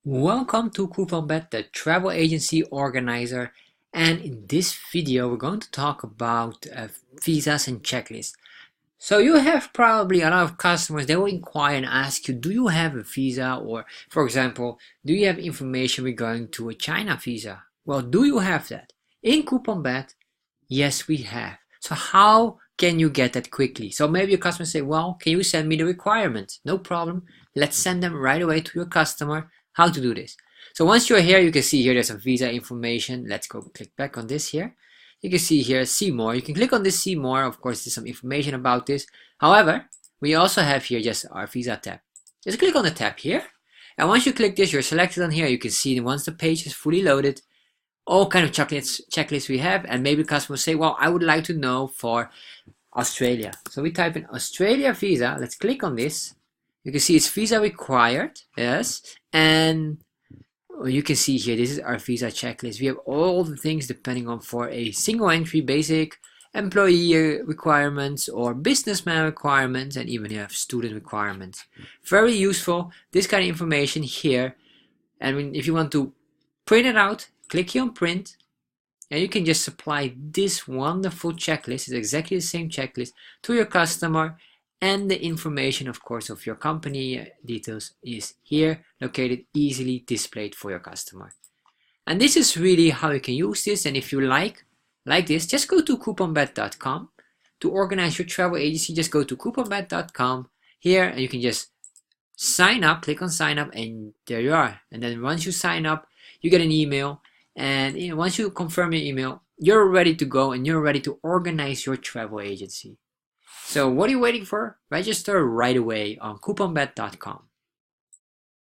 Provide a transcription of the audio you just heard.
Welcome to CouponBet, the travel agency organizer, and in this video we're going to talk about visas and checklists. So you have probably a lot of customers, they will inquire and ask you, do you have a visa? Or for example, do you have information regarding to a China visa? Well, do you have that? In CouponBet, yes we have. So how can you get that quickly? So maybe your customer say, well, can you send me the requirements? No problem. Let's send them right away to your customer. How to do this? So once you're here, you can see here there's some visa information. Let's go click back on this here. You can see here see more. You can click on this see more. Of course, there's some information about this. However, we also have here just our visa tab. Just click on the tab here. And once you click this, you're selected on here. You can see once the page is fully loaded, all kind of checklists we have. And maybe customers say, well, I would like to know for Australia. So we type in Australia visa. Let's click on this. You can see it's visa required, yes, and you can see here this is our visa checklist. We have all the things depending on for a single entry, basic, employee requirements or businessman requirements, and even you have student requirements. Very useful, this kind of information here. And if you want to print it out, click here on print, and you can just supply this wonderful checklist. It's exactly the same checklist to your customer. And the information, of course, of your company details is here, located, easily displayed for your customer. And this is really how you can use this. And if you like this, just go to couponbet.com to organize your travel agency. Just go to couponbet.com here, and you can just sign up, click on sign up, and there you are. And then once you sign up, you get an email. And once you confirm your email, you're ready to go and you're ready to organize your travel agency. So what are you waiting for? Register right away on couponbet.com.